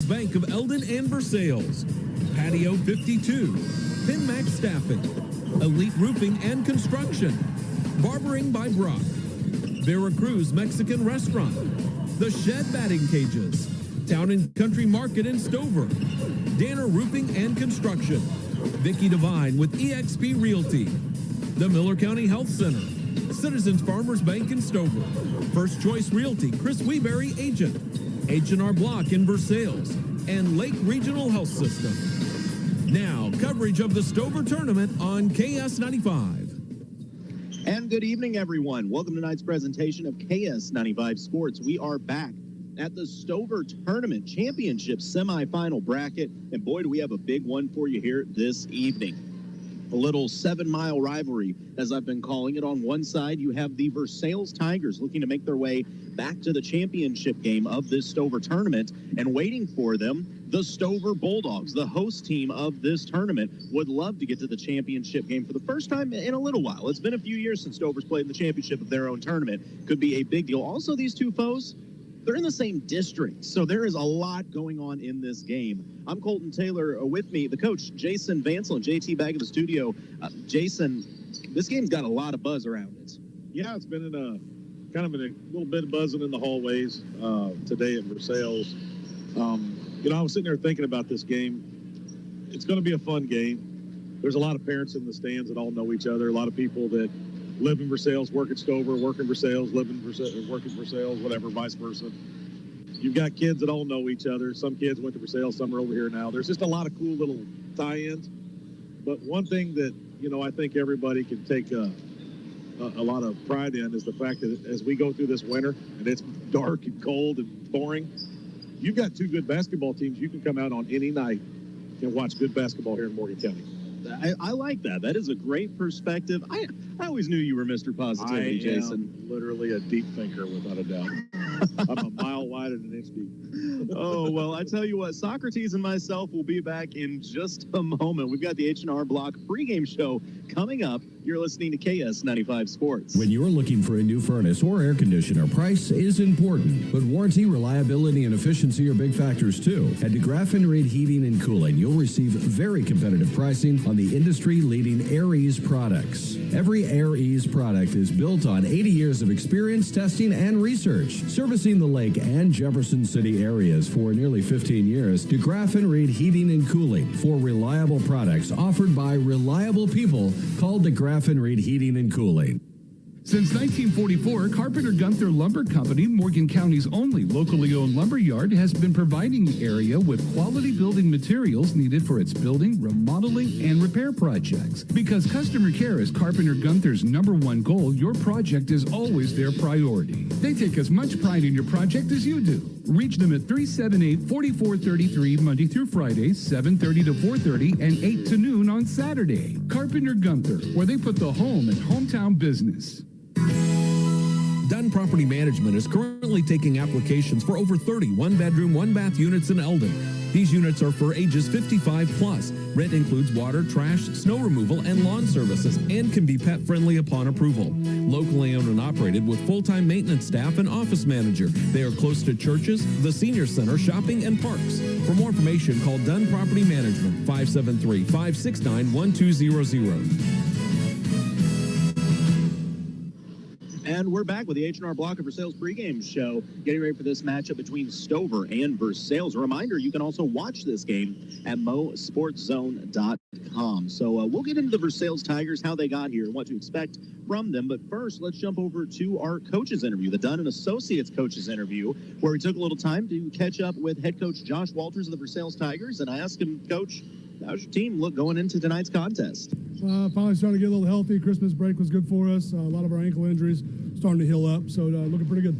Bank of Eldon and Versailles, Patio 52, Pinmax Staffing, Elite Roofing and Construction, Barbering by Brock, Veracruz Mexican Restaurant, The Shed Batting Cages, Town and Country Market in Stover, Danner Roofing and Construction, Vicky Devine with eXp Realty, the Miller County Health Center, Citizens Farmers Bank in Stover, First Choice Realty, Chris Weeberry Agent, H&R Block in Versailles, and Lake Regional Health System. Now, coverage of the Stover Tournament on KS95. And good evening, everyone. Welcome to tonight's presentation of KS95 Sports. We are back at the Stover Tournament Championship semifinal bracket, and boy, do we have a big one for you here this evening. A little 7-mile rivalry, as I've been calling it. On one side, you have the Versailles Tigers looking to make their way back to the championship game of this Stover tournament, and waiting for them, the Stover Bulldogs, the host team of this tournament, would love to get to the championship game for the first time in a little while. It's been a few years since Stover's played in the championship of their own tournament. Could be a big deal. Also, these two foes, they're in the same district, so there is a lot going on in this game. I'm Colton Taylor. With me, the coach, Jason Vansel, and JT back in the studio. Jason, this game's got a lot of buzz around it. Yeah, it's been a little bit of buzzing in the hallways today at Versailles. I was sitting there thinking about this game. It's going to be a fun game. There's a lot of parents in the stands that all know each other. A lot of people that live in Versailles, work at Stover, work in Versailles, live in Versailles, work in Versailles, whatever, vice versa. You've got kids that all know each other. Some kids went to Versailles, some are over here now. There's just a lot of cool little tie-ins. But one thing that, I think everybody can take a lot of pride in is the fact that as we go through this winter and it's dark and cold and pouring, you've got two good basketball teams. You can come out on any night and watch good basketball here in Morgan County. I like that. That is a great perspective. I always knew you were Mr. Positivity, Jason. I am literally a deep thinker, without a doubt. I'm a mile wide and an inch deep. Oh, well, I tell you what, Socrates and myself will be back in just a moment. We've got the H&R Block pregame show coming up. You're listening to KS95 Sports. When you're looking for a new furnace or air conditioner, price is important, but warranty, reliability, and efficiency are big factors too. At DeGraff and Reed Heating and Cooling, you'll receive very competitive pricing on the industry-leading Air Ease products. Every Air Ease product is built on 80 years of experience, testing, and research. Servicing the Lake and Jefferson City areas for nearly 15 years, DeGraff and Reed Heating and Cooling for reliable products offered by reliable people. Call DeGraff and Reed Heating and Cooling. Since 1944, Carpenter Gunther Lumber Company, Morgan County's only locally owned lumber yard, has been providing the area with quality building materials needed for its building, remodeling, and repair projects. Because customer care is Carpenter Gunther's #1 goal, your project is always their priority. They take as much pride in your project as you do. Reach them at 378-4433 Monday through Friday, 7:30 to 4:30, and 8 to noon on Saturday. Carpenter Gunther, where they put the home in hometown business. Dunn Property Management is currently taking applications for over 30 one-bedroom, one-bath units in Eldon. These units are for ages 55 plus. Rent includes water, trash, snow removal, and lawn services, and can be pet-friendly upon approval. Locally owned and operated with full-time maintenance staff and office manager. They are close to churches, the senior center, shopping, and parks. For more information, call Dunn Property Management, 573-569-1200. And we're back with the H&R Block of Versailles pregame show, getting ready for this matchup between Stover and Versailles. A reminder, you can also watch this game at MoSportsZone.com. So we'll get into the Versailles Tigers, how they got here, and what to expect from them. But first, let's jump over to our coaches interview, the Dunn & Associates coaches interview, where we took a little time to catch up with head coach Josh Walters of the Versailles Tigers. And I asked him, Coach, how's your team look going into tonight's contest? Finally starting to get a little healthy. Christmas break was good for us. A lot of our ankle injuries starting to heal up, so looking pretty good.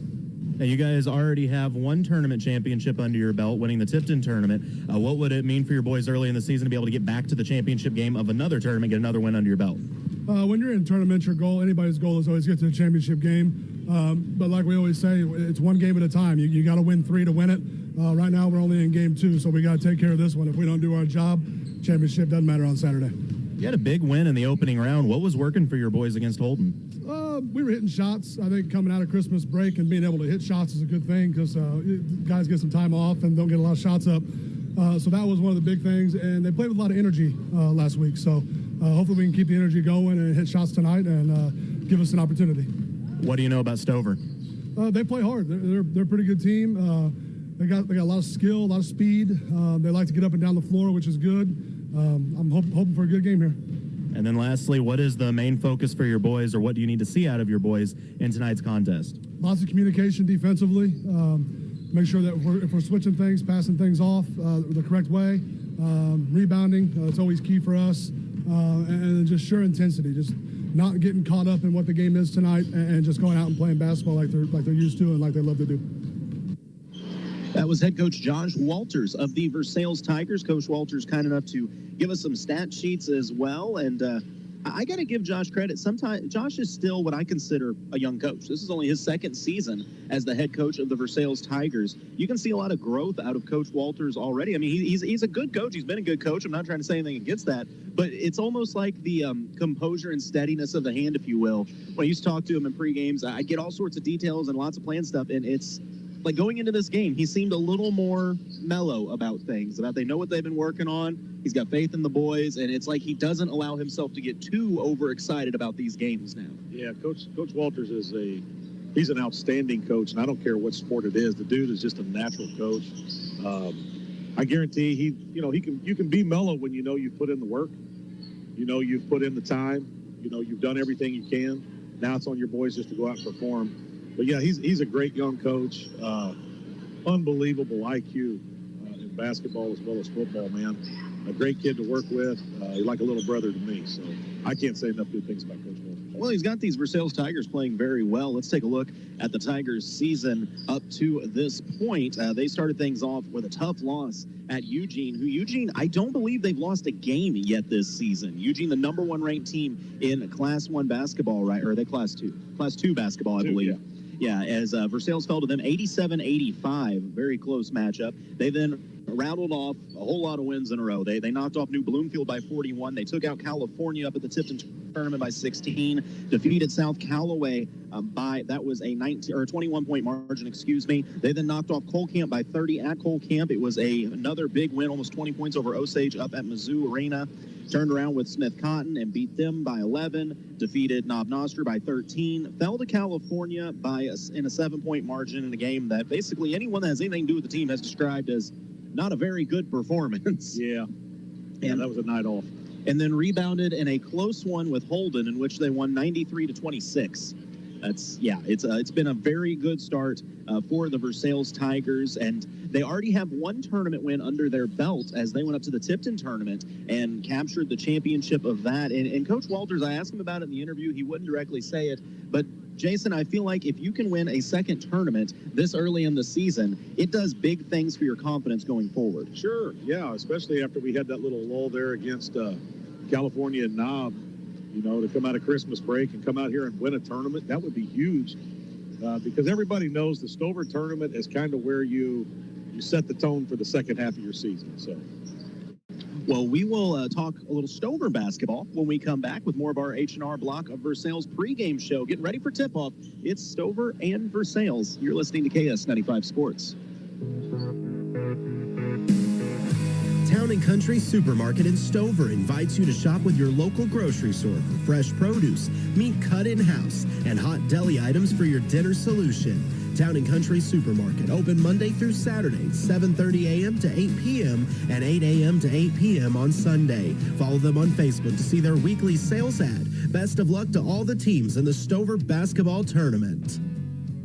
Now, you guys already have one tournament championship under your belt, winning the Tipton tournament. What would it mean for your boys early in the season to be able to get back to the championship game of another tournament, get another win under your belt? When you're in tournaments, your goal, anybody's goal is always get to the championship game. But like we always say, it's one game at a time. You got to win 3 to win it. Right now, we're only in game 2, so we got to take care of this one. If we don't do our job, championship doesn't matter on Saturday. You had a big win in the opening round. What was working for your boys against Holton? We were hitting shots. I think coming out of Christmas break and being able to hit shots is a good thing because guys get some time off and don't get a lot of shots up. So that was one of the big things. And they played with a lot of energy last week. So hopefully we can keep the energy going and hit shots tonight and give us an opportunity. What do you know about Stover? They play hard. They're a pretty good team. They got a lot of skill, a lot of speed. They like to get up and down the floor, which is good. I'm hoping for a good game here. And then lastly, what is the main focus for your boys, or what do you need to see out of your boys in tonight's contest? Lots of communication defensively. Make sure that if we're switching things, passing things off the correct way. Rebounding, it's always key for us. And just sure intensity, just not getting caught up in what the game is tonight and just going out and playing basketball like they're used to and like they love to do. That was head coach Josh Walters of the Versailles Tigers. Coach Walters kind enough to give us some stat sheets as well. And I got to give Josh credit. Sometimes Josh is still what I consider a young coach. This is only his second season as the head coach of the Versailles Tigers. You can see a lot of growth out of Coach Walters already. I mean, he's a good coach. He's been a good coach. I'm not trying to say anything against that, but it's almost like the composure and steadiness of the hand, if you will. When I used to talk to him in pre-games, I get all sorts of details and lots of plan stuff, and it's like going into this game, he seemed a little more mellow about things, about they know what they've been working on. He's got faith in the boys, and it's like he doesn't allow himself to get too overexcited about these games now. Yeah, Coach Walters he's an outstanding coach, and I don't care what sport it is. The dude is just a natural coach. I guarantee you can be mellow when you know you've put in the work, you know you've put in the time, you know you've done everything you can. Now it's on your boys just to go out and perform. But yeah, he's a great young coach, unbelievable IQ in basketball as well as football, man. A great kid to work with, he's like a little brother to me. So I can't say enough good things about Coach Walters. Well, he's got these Versailles Tigers playing very well. Let's take a look at the Tigers' season up to this point. They started things off with a tough loss at Eugene, I don't believe they've lost a game yet this season. Eugene, the number 1 ranked team in Class 1 basketball, right? Or are they Class 2? Class 2 basketball, I believe. Yeah, as Versailles fell to them 87-85, very close matchup. They then rattled off a whole lot of wins in a row. They knocked off New Bloomfield by 41. They took out California up at the Tipton tournament by 16. Defeated South Callaway by, that was a 21-point margin, excuse me. They then knocked off Cole Camp by 30 at Cole Camp. It was another big win, almost 20 points over Osage up at Mizzou Arena. Turned around with Smith Cotton and beat them by 11. Defeated Knob Noster by 13. Fell to California in a 7-point margin in a game that basically anyone that has anything to do with the team has described as not a very good performance. Yeah, that was a night off. And then rebounded in a close one with Holden, in which they won 93-26. It's been a very good start for the Versailles Tigers, and they already have one tournament win under their belt as they went up to the Tipton tournament and captured the championship of that. And Coach Walters, I asked him about it in the interview. He wouldn't directly say it, but Jason, I feel like if you can win a second tournament this early in the season, it does big things for your confidence going forward. Sure, yeah, especially after we had that little lull there against California and Knob. You know, to come out of Christmas break and come out here and win a tournament, that would be huge because everybody knows the Stover tournament is kind of where you set the tone for the second half of your season. So, well, we will talk a little Stover basketball when we come back with more of our H&R block of Versailles pregame show. Getting ready for tip-off. It's Stover and Versailles. You're listening to KS95 Sports. Town & Country Supermarket in Stover invites you to shop with your local grocery store for fresh produce, meat cut in-house, and hot deli items for your dinner solution. Town & Country Supermarket, open Monday through Saturday, 7:30 a.m. to 8 p.m. and 8 a.m. to 8 p.m. on Sunday. Follow them on Facebook to see their weekly sales ad. Best of luck to all the teams in the Stover basketball tournament.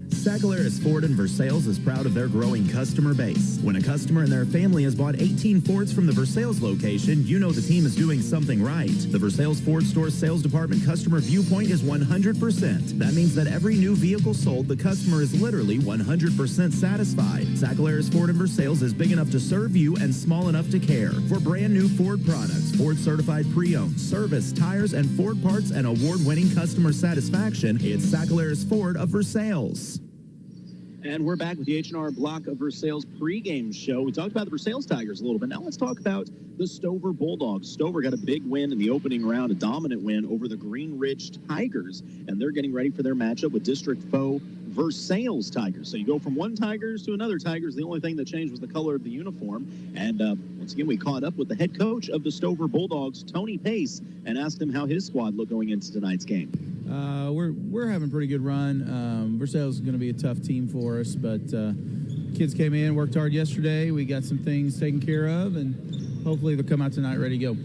Sacalaris Ford in Versailles is proud of their growing customer base. When a customer and their family has bought 18 Fords from the Versailles location, you know the team is doing something right. The Versailles Ford Store Sales Department customer viewpoint is 100%. That means that every new vehicle sold, the customer is literally 100% satisfied. Sacalaris Ford in Versailles is big enough to serve you and small enough to care. For brand new Ford products, Ford certified pre-owned, service, tires, and Ford parts and award-winning customer satisfaction, it's Sacalaris Ford of Versailles. And we're back with the H&R Block of Versailles pregame show. We talked about the Versailles Tigers a little bit. Now let's talk about the Stover Bulldogs. Stover got a big win in the opening round, a dominant win over the Green Ridge Tigers, and they're getting ready for their matchup with district foe Versailles Tigers. So you go from one Tigers to another Tigers. The only thing that changed was the color of the uniform. And once again, we caught up with the head coach of the Stover Bulldogs, Tony Pace, and asked him how his squad looked going into tonight's game. We're having a pretty good run. Versailles is going to be a tough team for us, but kids came in, worked hard yesterday. We got some things taken care of, and hopefully they'll come out tonight ready to go.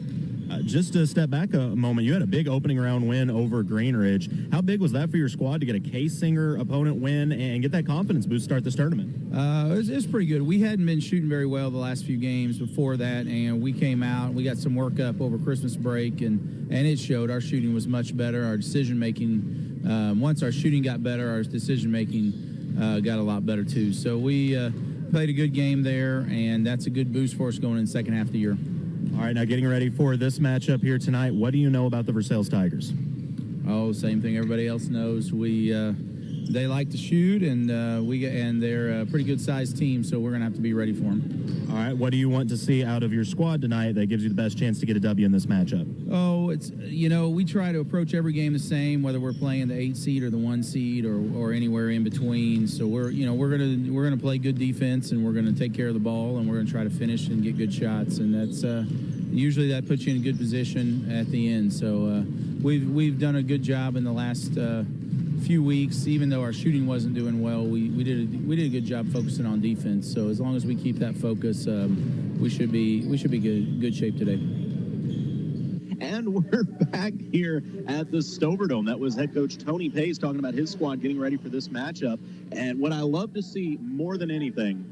Just to step back a moment, you had a big opening round win over Green Ridge. How big was that for your squad to get a K-Singer opponent win and get that confidence boost to start this tournament? It was pretty good. We hadn't been shooting very well the last few games before that, and we came out. We got some work up over Christmas break, and it showed. Our shooting was much better. Our decision-making, once our shooting got better, our decision-making got a lot better too. So we played a good game there, and that's a good boost for us going in the second half of the year. All right, now getting ready for this matchup here tonight, what do you know about the Versailles Tigers? Oh, same thing everybody else knows. They like to shoot, and they're a pretty good-sized team, so we're going to have to be ready for them. All right, what do you want to see out of your squad tonight that gives you the best chance to get a W in this matchup? Oh, it's we try to approach every game the same, whether we're playing the 8 seed or the 1 seed or anywhere in between. So we're gonna play good defense, and we're gonna take care of the ball, and we're gonna try to finish and get good shots, and that's usually that puts you in a good position at the end. So we've done a good job in the last few weeks. Even though our shooting wasn't doing well, we did a good job focusing on defense. So as long as we keep that focus, we should be good shape today. And we're back here at the Stoverdome. That was head coach Tony Pace talking about his squad getting ready for this matchup. And what I love to see more than anything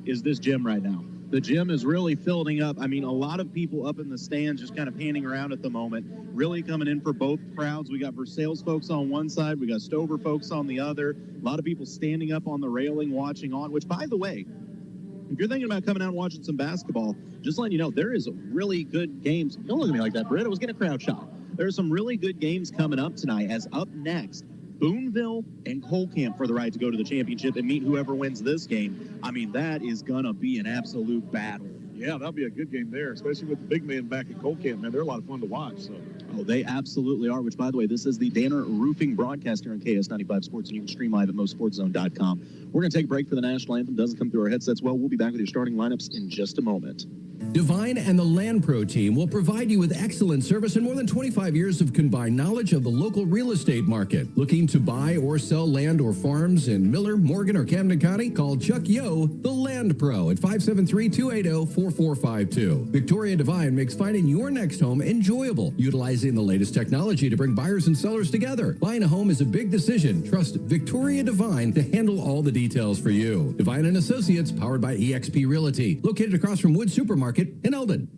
is this gym right now. The gym is really filling up. I mean, a lot of people up in the stands just kind of panning around at the moment, really coming in for both crowds. We got Versailles folks on one side. We got Stover folks on the other. A lot of people standing up on the railing watching on, which, by the way, if you're thinking about coming out and watching some basketball, just letting you know, there is really good games. Don't look at me like that, Britt. I was getting a crowd shot. There are some really good games coming up tonight, as up next, Boonville and Colcamp for the right to go to the championship and meet whoever wins this game. I mean, that is going to be an absolute battle. Yeah, that'll be a good game there, especially with the big man back at Colcamp, man. They're a lot of fun to watch. So. Oh, they absolutely are, which, by the way, this is the Danner Roofing broadcast here on KS95 Sports, and you can stream live at MoSportsZone.com. We're going to take a break for the national anthem. Doesn't come through our headsets. Well, we'll be back with your starting lineups in just a moment. Divine and the Land Pro team will provide you with excellent service and more than 25 years of combined knowledge of the local real estate market. Looking to buy or sell land or farms in Miller, Morgan, or Camden County? Call Chuck Yo, the Land Pro, at 573-280-4452. Victoria Divine makes finding your next home enjoyable, utilizing the latest technology to bring buyers and sellers together. Buying a home is a big decision. Trust Victoria Divine to handle all the details for you. Divine and Associates, powered by eXp Realty, located across from Wood Supermarket in Eldon.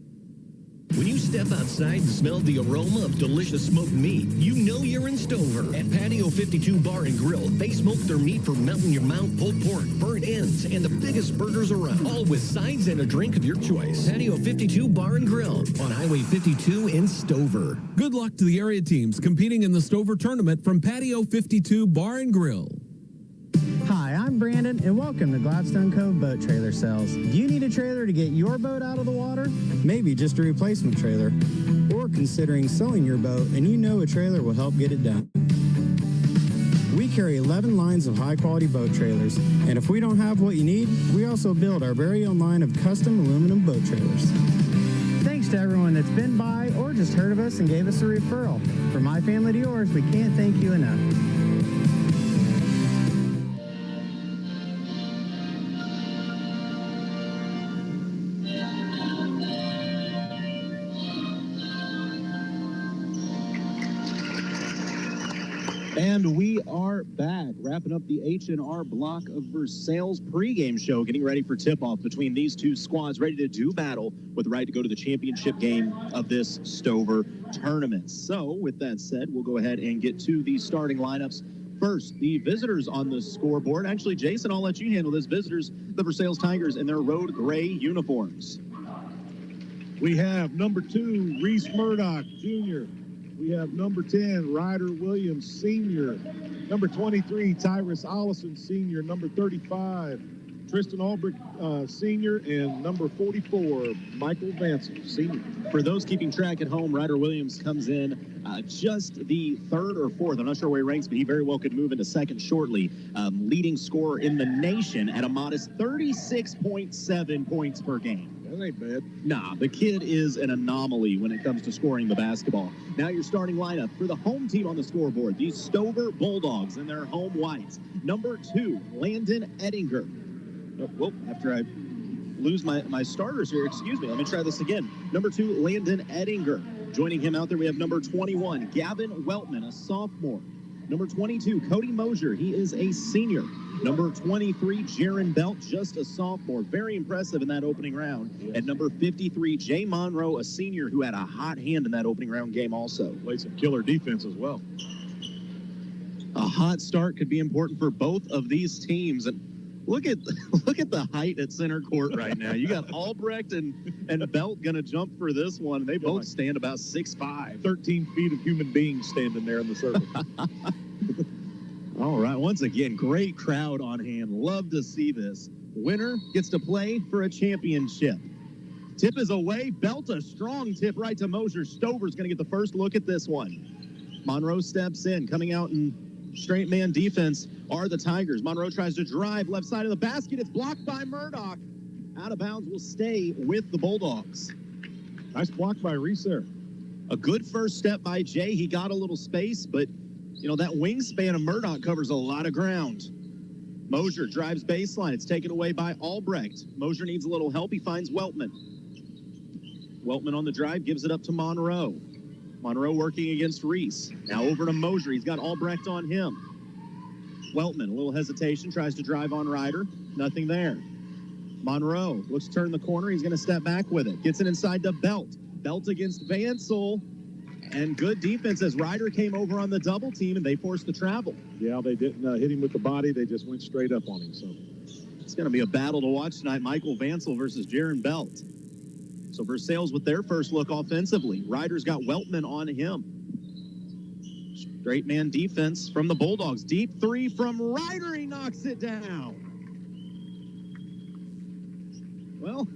When you step outside and smell the aroma of delicious smoked meat, you know you're in Stover. At Patio 52 Bar and Grill, they smoke their meat for melting your mouth, pulled pork, burnt ends, and the biggest burgers around, all with sides and a drink of your choice. Patio 52 Bar and Grill on Highway 52 in Stover. Good luck to the area teams competing in the Stover tournament from Patio 52 Bar and Grill. Hi, I'm Brandon, and welcome to Gladstone Cove Boat Trailer Sales. Do you need a trailer to get your boat out of the water? Maybe just a replacement trailer. Or considering selling your boat, and you know a trailer will help get it done. We carry 11 lines of high-quality boat trailers, and if we don't have what you need, we also build our very own line of custom aluminum boat trailers. Thanks to everyone that's been by or just heard of us and gave us a referral. From my family to yours, we can't thank you enough. And we are back, wrapping up the H&R Block of Versailles pregame show, getting ready for tip-off between these two squads, ready to do battle with the right to go to the championship game of this Stover tournament. So, with that said, we'll go ahead and get to the starting lineups. First, the visitors on the scoreboard. Actually, Jason, I'll let you handle this. Visitors, the Versailles Tigers in their road gray uniforms. We have number 2, Reese Murdoch, Jr. we have number 10, Ryder Williams, senior. Number 23, Tyrus Allison, senior. Number 35, Tristan Albrecht, senior. And number 44, Michael Vancel, senior. For those keeping track at home, Ryder Williams comes in just the third or fourth. I'm not sure where he ranks, but he very well could move into second shortly. Leading scorer in the nation at a modest 36.7 points per game. That ain't bad. Nah, the kid is an anomaly when it comes to scoring the basketball. Now your starting lineup for the home team on the scoreboard, the Stover Bulldogs in their home whites. Number 2, Landon Ettinger. Well, after I lose my starters here, excuse me, let me try this again. Number 2, Landon Ettinger. Joining him out there, we have number 21, Gavin Weltman, a sophomore. Number 22, Cody Mosier. He is a senior. Number 23, Jaron Belt, just a sophomore. Very impressive in that opening round. Yes. And number 53, Jay Monroe, a senior who had a hot hand in that opening round game also. Played some killer defense as well. A hot start could be important for both of these teams. And look at the height at center court right now. You got Albrecht and Belt going to jump for this one. They both stand about 6'5". 13 feet of human beings standing there in the circle. All right. Once again, great crowd on hand. Love to see this. Winner gets to play for a championship. Tip is away. Belt a strong tip right to Mosier. Stover's going to get the first look at this one. Monroe steps in. Coming out in straight man defense are the Tigers. Monroe tries to drive left side of the basket. It's blocked by Murdoch. Out of bounds will stay with the Bulldogs. Nice block by Reese there. A good first step by Jay. He got a little space, but that wingspan of Murdoch covers a lot of ground. Mosier drives baseline. It's taken away by Albrecht. Mosier needs a little help. He finds Weltman. Weltman on the drive gives it up to Monroe. Monroe working against Reese. Now over to Mosier. He's got Albrecht on him. Weltman, a little hesitation, tries to drive on Ryder. Nothing there. Monroe looks to turn the corner. He's going to step back with it. Gets it inside to Belt. Belt against Vancel. And good defense as Ryder came over on the double team, and they forced the travel. Yeah, they didn't hit him with the body. They just went straight up on him. So it's going to be a battle to watch tonight. Michael Vancel versus Jaron Belt. So Versailles with their first look offensively. Ryder's got Weltman on him. Straight man defense from the Bulldogs. Deep three from Ryder. He knocks it down. Well,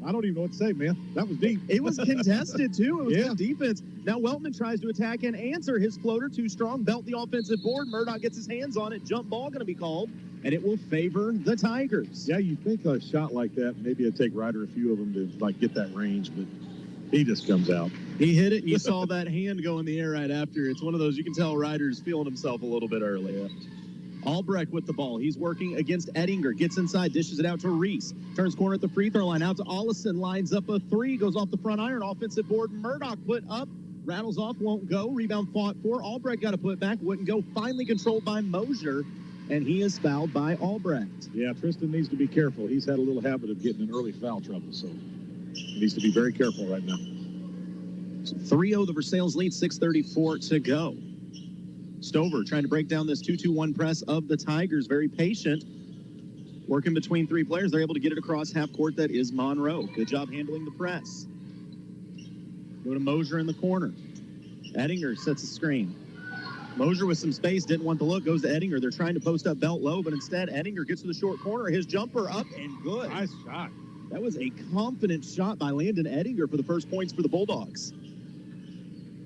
I don't even know what to say, man. That was deep. It was contested, too. It was Yeah. good defense. Now Weltman tries to attack and answer. His floater too strong. Belt the offensive board. Murdoch gets his hands on it. Jump ball going to be called, and it will favor the Tigers. Yeah, you think a shot like that, maybe it'd take Ryder a few of them to get that range, but he just comes out. He hit it, and you saw that hand go in the air right after. It's one of those you can tell Ryder's feeling himself a little bit early. Yeah. Albrecht with the ball. He's working against Ettinger. Gets inside, dishes it out to Reese. Turns corner at the free throw line. Out to Allison. Lines up a three. Goes off the front iron. Offensive board. Murdoch put up. Rattles off. Won't go. Rebound fought for. Albrecht got to put back. Wouldn't go. Finally controlled by Mosier. And he is fouled by Albrecht. Yeah, Tristan needs to be careful. He's had a little habit of getting in early foul trouble, so he needs to be very careful right now. So 3-0 the Versailles lead. 6:34 to go. Stover trying to break down this 2-2-1 press of the Tigers. Very patient. Working between three players. They're able to get it across half court. That is Monroe. Good job handling the press. Go to Mosier in the corner. Ettinger sets a screen. Mosier with some space. Didn't want the look. Goes to Ettinger. They're trying to post up Belt low, but instead Ettinger gets to the short corner. His jumper up and good. Nice shot. That was a confident shot by Landon Ettinger for the first points for the Bulldogs.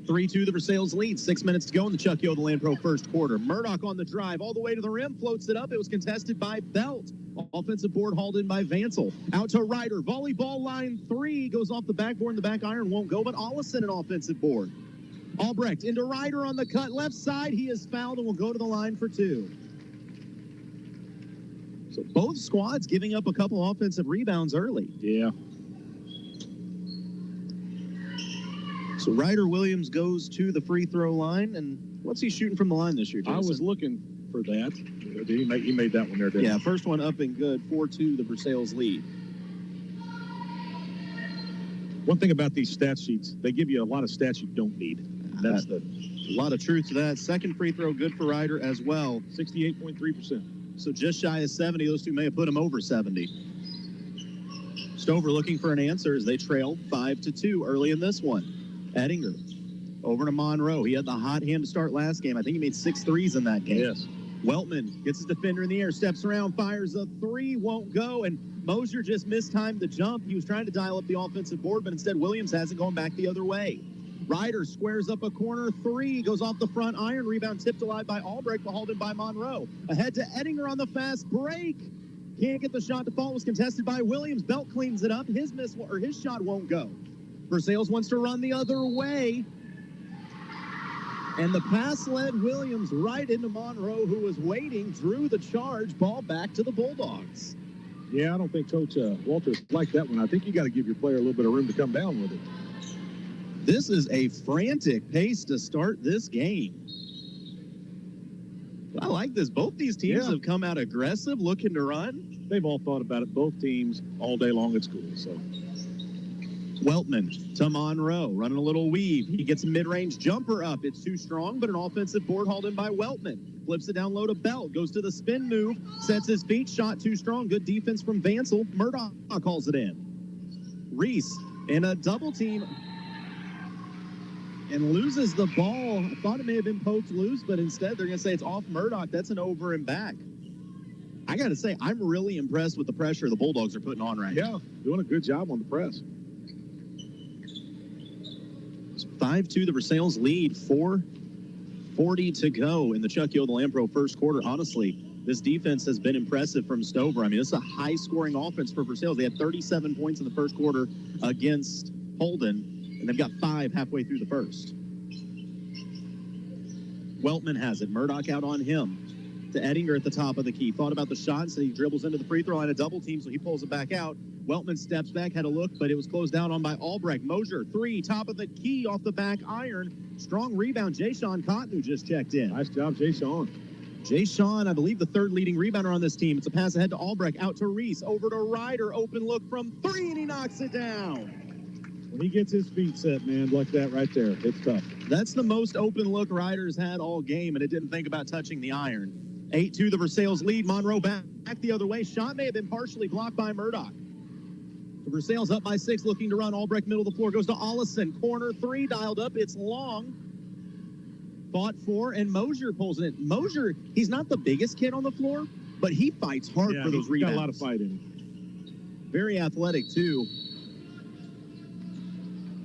3-2 the Versailles lead. 6 minutes to go in the Chuck Yoda Land Pro first quarter. Murdoch on the drive all the way to the rim. Floats it up. It was contested by Belt. Offensive board hauled in by Vancel. Out to Ryder. Volleyball line three. Goes off the backboard and the back iron won't go, but Allison an offensive board. Albrecht into Ryder on the cut. Left side. He is fouled and will go to the line for two. So both squads giving up a couple offensive rebounds early. Yeah. So Ryder Williams goes to the free throw line, and what's he shooting from the line this year, Jason? I was looking for that. He made that one there, didn't he? Yeah, first one up and good. 4-2 the Versailles lead. One thing about these stat sheets, they give you a lot of stats you don't need. That's a lot of truth to that. Second free throw good for Ryder as well. 68.3%. So just shy of 70. Those two may have put him over 70. Stover looking for an answer as they trail 5-2 early in this one. Ettinger Over to Monroe. He had the hot hand to start last game. I think he made 6 threes in that game. Yes. Weltman gets his defender in the air, steps around, fires a 3, won't go, and Mosier just mistimed the jump. He was trying to dial up the offensive board, but instead Williams has it going back the other way. Ryder squares up a corner 3, goes off the front iron, rebound tipped alive by Albrecht, but hauled in by Monroe. Ahead to Ettinger on the fast break. Can't get the shot to fall. It was contested by Williams. Belt cleans it up. His shot won't go. Versailles wants to run the other way. And the pass led Williams right into Monroe, who was waiting, drew the charge, ball back to the Bulldogs. Yeah, I don't think Coach Walters liked that one. I think you got to give your player a little bit of room to come down with it. This is a frantic pace to start this game. I like this. Both these teams have come out aggressive, looking to run. They've all thought about it, both teams, all day long at school. So Weltman to Monroe, running a little weave. He gets a mid-range jumper up. It's too strong, but an offensive board hauled in by Weltman. Flips it down low to Belt, goes to the spin move, sets his feet, shot too strong. Good defense from Vansel. Murdoch calls it in. Reese in a double team and loses the ball. I thought it may have been poked loose, but instead they're going to say it's off Murdoch. That's an over and back. I got to say, I'm really impressed with the pressure the Bulldogs are putting on right now. Yeah, doing a good job on the press. 5-2 the Versailles lead, 4:40 to go in the Chuck Yoder-Lampro first quarter. Honestly, this defense has been impressive from Stover. I mean, this is a high-scoring offense for Versailles. They had 37 points in the first quarter against Holden, and they've got 5 halfway through the first. Weltman has it. Murdoch out on him. To Ettinger at the top of the key. Thought about the shot, so he dribbles into the free throw line, a double team, so he pulls it back out. Weltman steps back, had a look, but it was closed down on by Albrecht. Mosier, 3, top of the key, off the back iron. Strong rebound. Jay-Sean Cotton, who just checked in. Nice job, Jay-Sean. Jay-Sean, I believe the 3rd leading rebounder on this team. It's a pass ahead to Albrecht, out to Reese, over to Ryder. Open look from 3, and he knocks it down. When he gets his feet set, man, like that right there, it's tough. That's the most open look Ryder's had all game, and it didn't think about touching the iron. 8-2 the Versailles lead. Monroe back the other way. Shot may have been partially blocked by Murdoch. The Versailles up by 6, looking to run. Albrecht middle of the floor, goes to Ollison. Corner 3, dialed up. It's long. Fought for, and Mosier pulls it in. Mosier, he's not the biggest kid on the floor, but he fights hard for those rebounds. Got a lot of fight in him. Very athletic, too.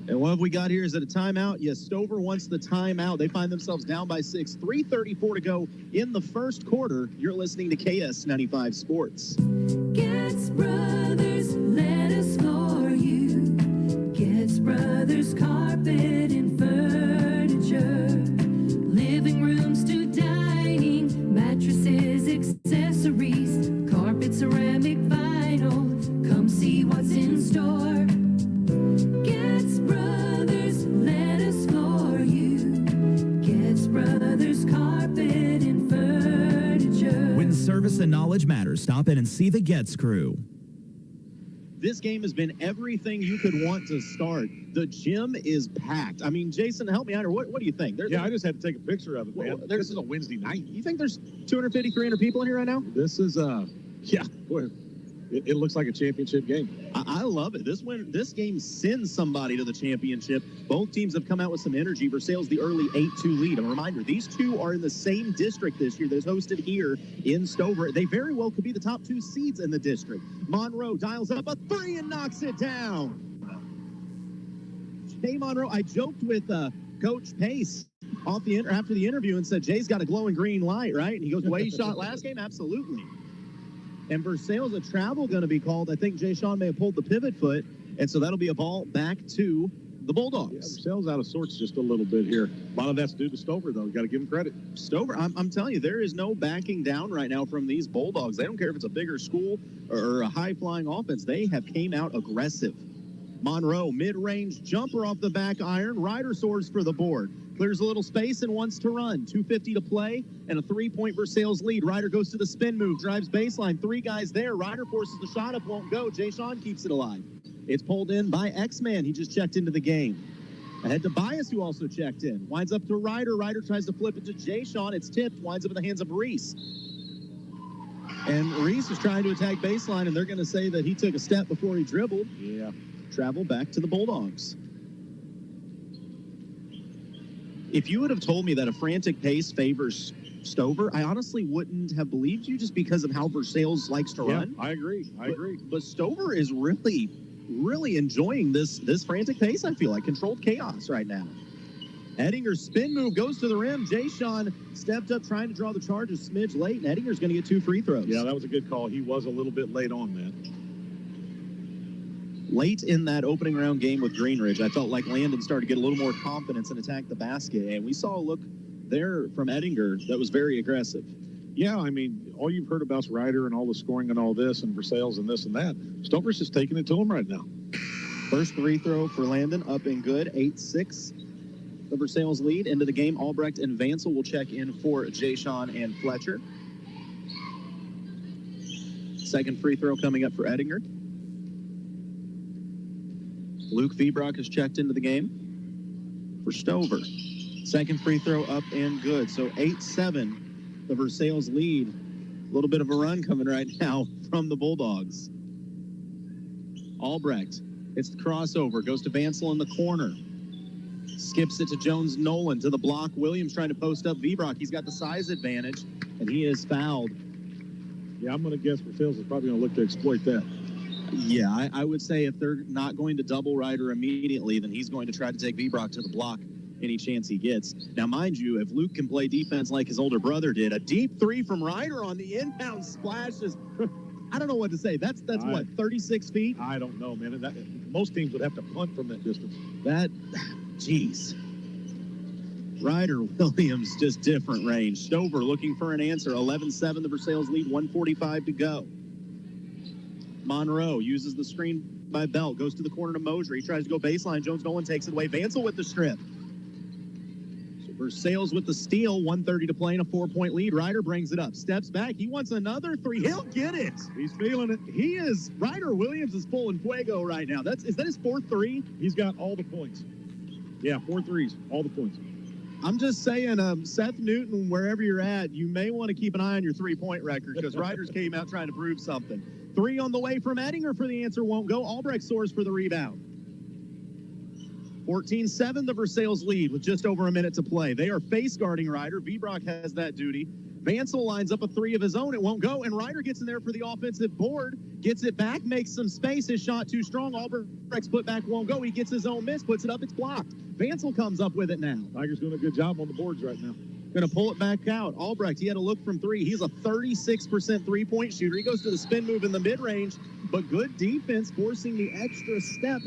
And what have we got here? Is it a timeout? Yes, Stover wants the timeout. They find themselves down by 6. 3:34 to go in the first quarter. You're listening to KS95 Sports. Getz Brothers, let us for you. Getz Brothers carpet and furniture. Living rooms to dining, mattresses, accessories, carpet, ceramic, vinyl. Come see what's in store. Getz Brothers, let us for you. Getz Brothers carpet and furniture. When service and knowledge matters, stop in and see the Getz crew. This game has been everything you could want to start. The gym is packed. I mean, Jason, help me out here. What do you think? I just had to take a picture of it, man. This is a Wednesday night. You think there's 250, 300 people in here right now? This is, boy, it looks like a championship game. I love it. This game sends somebody to the championship. Both teams have come out with some energy. Versailles the early 8-2 lead. A reminder, these two are in the same district this year that is hosted here in Stover. They very well could be the top 2 seeds in the district. Monroe dials up a 3 and knocks it down. Jay Monroe, I joked with Coach Pace after the interview and said, Jay's got a glowing green light, right? And he goes, the way he shot last game? Absolutely. And Versailles, a travel going to be called. I think Jay Sean may have pulled the pivot foot, and so that'll be a ball back to the Bulldogs. Yeah, Versailles out of sorts just a little bit here. A lot of that's due to Stover, though. You got to give him credit. Stover, I'm telling you, there is no backing down right now from these Bulldogs. They don't care if it's a bigger school or a high-flying offense. They have came out aggressive. Monroe, mid-range jumper off the back iron. Ryder soars for the board. Clears a little space and wants to run. 2:50 to play and a 3-point Versailles lead. Ryder goes to the spin move, drives baseline. 3 guys there. Ryder forces the shot up, won't go. Jay Sean keeps it alive. It's pulled in by X-Man. He just checked into the game. Ahead to Bias, who also checked in. Winds up to Ryder. Ryder tries to flip it to Jay Sean. It's tipped. Winds up in the hands of Reese. And Reese is trying to attack baseline, and they're going to say that he took a step before he dribbled. Yeah. Travel back to the Bulldogs. If you would have told me that a frantic pace favors Stover, I honestly wouldn't have believed you just because of how Versailles likes to run. I agree. But Stover is really, really enjoying this frantic pace, I feel like. Controlled chaos right now. Edinger's spin move goes to the rim. Jay Sean stepped up trying to draw the charge a smidge late, and Edinger's going to get 2 free throws. Yeah, that was a good call. He was a little bit late on that. Late in that opening round game with Greenridge, I felt like Landon started to get a little more confidence and attack the basket, and we saw a look there from Edinger that was very aggressive. Yeah, I mean, all you've heard about is Ryder and all the scoring and all this and Versailles and this and that. Stover's just taking it to him right now. First free throw for Landon, up and good, 8-6. The Versailles lead into the game. Albrecht and Vansel will check in for Jay Sean and Fletcher. Second free throw coming up for Edinger. Luke Viebrock has checked into the game for Stover. Second free throw up and good. So 8-7, the Versailles lead. A little bit of a run coming right now from the Bulldogs. Albrecht, it's the crossover, goes to Vansel in the corner. Skips it to Jones Nolan to the block. Williams trying to post up Viebrock. He's got the size advantage, and he is fouled. Yeah, I'm going to guess Versailles is probably going to look to exploit that. Yeah, I would say if they're not going to double Ryder immediately, then he's going to try to take Viebrock to the block any chance he gets. Now, mind you, if Luke can play defense like his older brother did, a deep three from Ryder on the inbound splash is, I don't know what to say. That's what, 36 feet? I don't know, man. Most teams would have to punt from that distance. Jeez. Ryder Williams, just different range. Stover looking for an answer. 11-7, the Versailles lead, 1:45 to go. Monroe uses the screen by Bell, goes to the corner to Mosier. He tries to go baseline. Jones Nolan takes it away. Vansel with the strip. So Versailles with the steal. 1:30 to play in a 4-point lead. Ryder brings it up. Steps back. He wants another three. He'll get it. He's feeling it. Ryder Williams is full in fuego right now. Is that his 4th three? He's got all the points. Yeah, 4 threes, all the points. I'm just saying, Seth Newton, wherever you're at, you may want to keep an eye on your 3-point record because Ryder's came out trying to prove something. 3 on the way from Edinger for the answer, won't go. Albrecht soars for the rebound. 14-7, the Versailles lead with just over a minute to play. They are face guarding Ryder. Viebrock has that duty. Vansel lines up a 3 of his own. It won't go, and Ryder gets in there for the offensive board. Gets it back, makes some space. His shot too strong. Albrecht's put back won't go. He gets his own miss, puts it up. It's blocked. Vansel comes up with it now. Tiger's doing a good job on the boards right now. Going to pull it back out. Albrecht, he had a look from 3. He's a 36% three-point shooter. He goes to the spin move in the mid-range, but good defense forcing the extra step.